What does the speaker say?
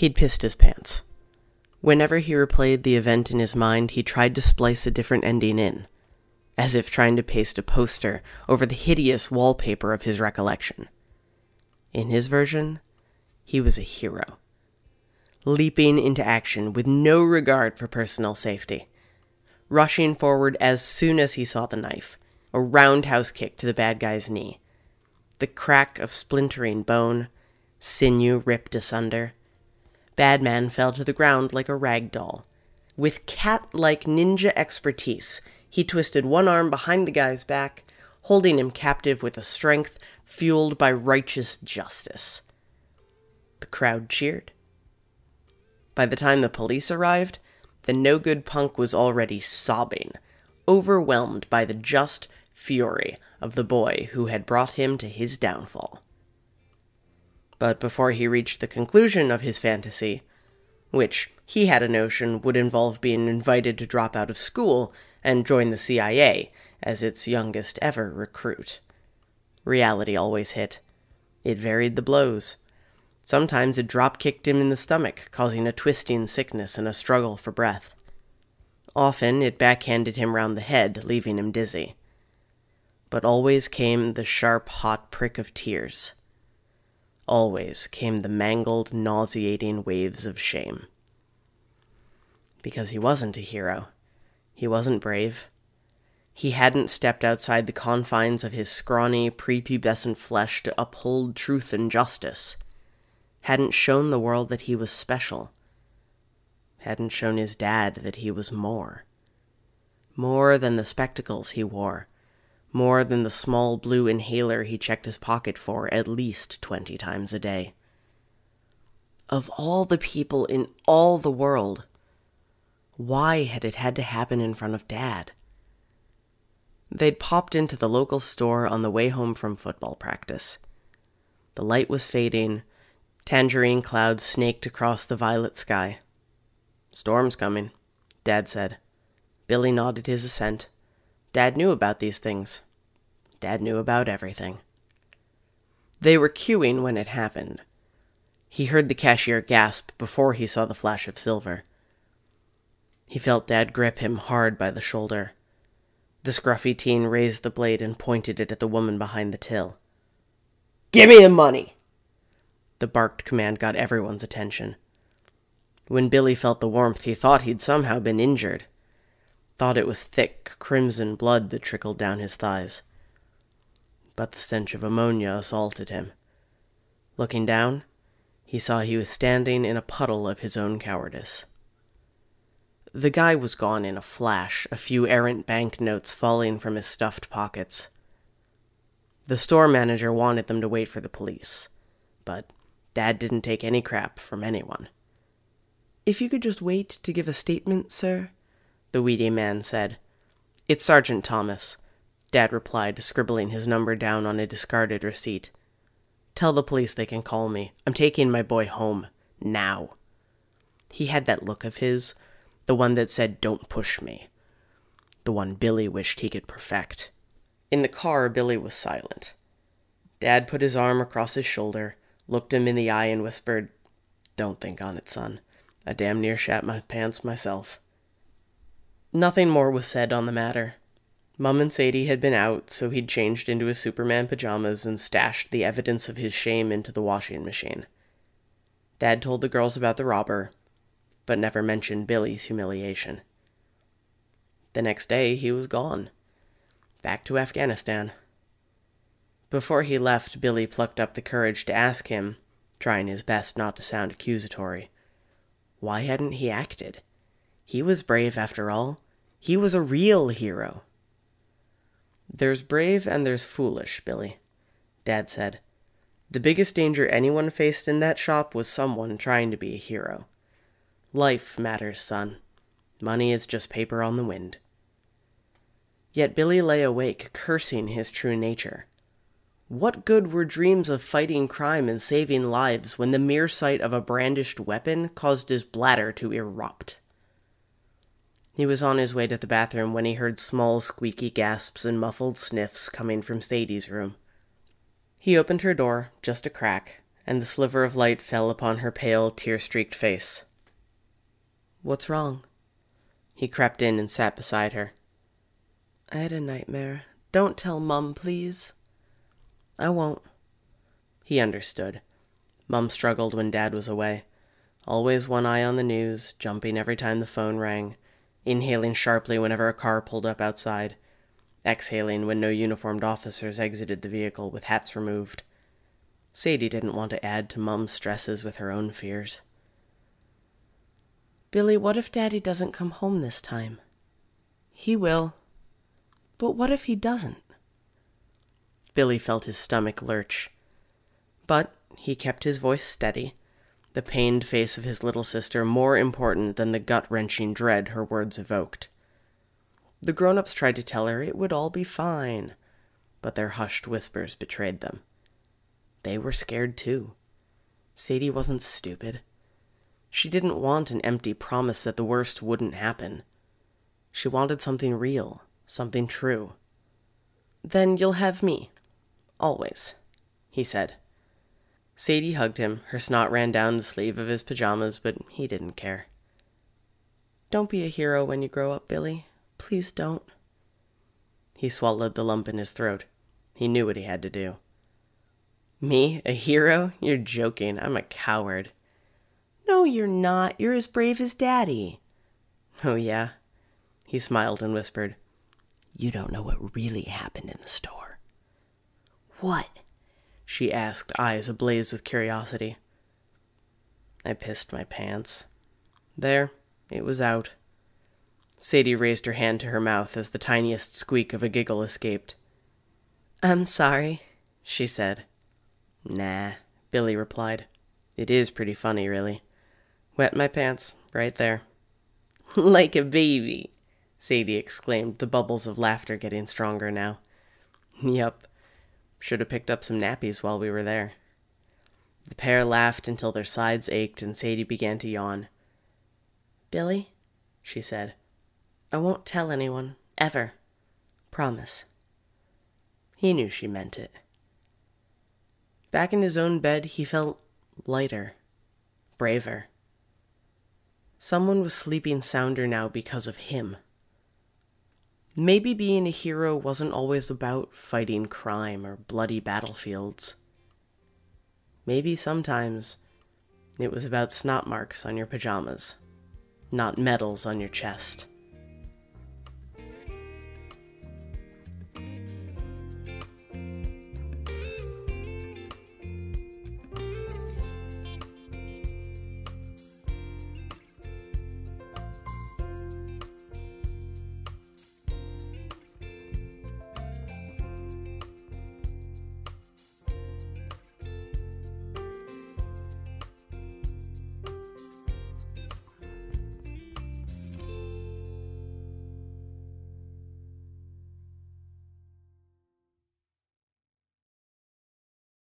He'd pissed his pants. Whenever he replayed the event in his mind, he tried to splice a different ending in, as if trying to paste a poster over the hideous wallpaper of his recollection. In his version, he was a hero, leaping into action with no regard for personal safety, rushing forward as soon as he saw the knife, a roundhouse kick to the bad guy's knee, the crack of splintering bone, sinew ripped asunder. Bad man fell to the ground like a rag doll. With cat-like ninja expertise, he twisted one arm behind the guy's back, holding him captive with a strength fueled by righteous justice. The crowd cheered. By the time the police arrived, the no-good punk was already sobbing, overwhelmed by the just fury of the boy who had brought him to his downfall. But before he reached the conclusion of his fantasy, which he had a notion would involve being invited to drop out of school and join the CIA as its youngest ever recruit, reality always hit. It varied the blows. Sometimes it drop-kicked him in the stomach, causing a twisting sickness and a struggle for breath. Often it backhanded him round the head, leaving him dizzy. But always came the sharp, hot prick of tears. Always came the mangled, nauseating waves of shame. Because he wasn't a hero. He wasn't brave. He hadn't stepped outside the confines of his scrawny, prepubescent flesh to uphold truth and justice. Hadn't shown the world that he was special. Hadn't shown his dad that he was more. More than the spectacles he wore. More than the small blue inhaler he checked his pocket for at least 20 times a day. Of all the people in all the world, why had it had to happen in front of Dad? They'd popped into the local store on the way home from football practice. The light was fading. Tangerine clouds snaked across the violet sky. "Storm's coming," Dad said. Billy nodded his assent. Dad knew about these things. Dad knew about everything. They were queuing when it happened. He heard the cashier gasp before he saw the flash of silver. He felt Dad grip him hard by the shoulder. The scruffy teen raised the blade and pointed it at the woman behind the till. "Give me the money!" The barked command got everyone's attention. When Billy felt the warmth, he thought he'd somehow been injured. Thought it was thick, crimson blood that trickled down his thighs. But the stench of ammonia assaulted him. Looking down, he saw he was standing in a puddle of his own cowardice. The guy was gone in a flash, a few errant banknotes falling from his stuffed pockets. The store manager wanted them to wait for the police, but Dad didn't take any crap from anyone. "If you could just wait to give a statement, sir," the weedy man said. "It's Sergeant Thomas," Dad replied, scribbling his number down on a discarded receipt. "Tell the police they can call me. I'm taking my boy home. Now." He had that look of his, the one that said, "Don't push me." The one Billy wished he could perfect. In the car, Billy was silent. Dad put his arm across his shoulder, looked him in the eye and whispered, "Don't think on it, son. I damn near shat my pants myself." Nothing more was said on the matter. Mum and Sadie had been out, so he'd changed into his Superman pajamas and stashed the evidence of his shame into the washing machine. Dad told the girls about the robber, but never mentioned Billy's humiliation. The next day, he was gone. Back to Afghanistan. Before he left, Billy plucked up the courage to ask him, trying his best not to sound accusatory, why hadn't he acted? He was brave after all. He was a real hero. "There's brave and there's foolish, Billy," Dad said. "The biggest danger anyone faced in that shop was someone trying to be a hero. Life matters, son. Money is just paper on the wind." Yet Billy lay awake, cursing his true nature. What good were dreams of fighting crime and saving lives when the mere sight of a brandished weapon caused his bladder to erupt? He was on his way to the bathroom when he heard small squeaky gasps and muffled sniffs coming from Sadie's room. He opened her door, just a crack, and the sliver of light fell upon her pale, tear-streaked face. "What's wrong?" He crept in and sat beside her. "I had a nightmare. Don't tell Mum, please." "I won't." He understood. Mum struggled when Dad was away. Always one eye on the news, jumping every time the phone rang, inhaling sharply whenever a car pulled up outside, exhaling when no uniformed officers exited the vehicle with hats removed. Sadie didn't want to add to Mum's stresses with her own fears. "Billy, what if Daddy doesn't come home this time?" "He will." "But what if he doesn't?" Billy felt his stomach lurch. But he kept his voice steady, the pained face of his little sister more important than the gut-wrenching dread her words evoked. The grown-ups tried to tell her it would all be fine, but their hushed whispers betrayed them. They were scared too. Sadie wasn't stupid. She didn't want an empty promise that the worst wouldn't happen. She wanted something real, something true. "Then you'll have me. Always," he said. Sadie hugged him. Her snot ran down the sleeve of his pajamas, but he didn't care. "Don't be a hero when you grow up, Billy. Please don't." He swallowed the lump in his throat. He knew what he had to do. "Me? A hero? You're joking. I'm a coward." "No, you're not. You're as brave as Daddy." "Oh, yeah?" He smiled and whispered, "You don't know what really happened in the store." "What?" she asked, eyes ablaze with curiosity. "I pissed my pants." There, it was out. Sadie raised her hand to her mouth as the tiniest squeak of a giggle escaped. "I'm sorry," she said. "Nah," Billy replied. "It is pretty funny, really. Wet my pants, right there." "Like a baby," Sadie exclaimed, the bubbles of laughter getting stronger now. "Yup. Should have picked up some nappies while we were there." The pair laughed until their sides ached and Sadie began to yawn. "Billy," she said, "I won't tell anyone, ever. Promise." He knew she meant it. Back in his own bed, he felt lighter, braver. Someone was sleeping sounder now because of him. Maybe being a hero wasn't always about fighting crime or bloody battlefields. Maybe sometimes it was about snot marks on your pajamas, not medals on your chest.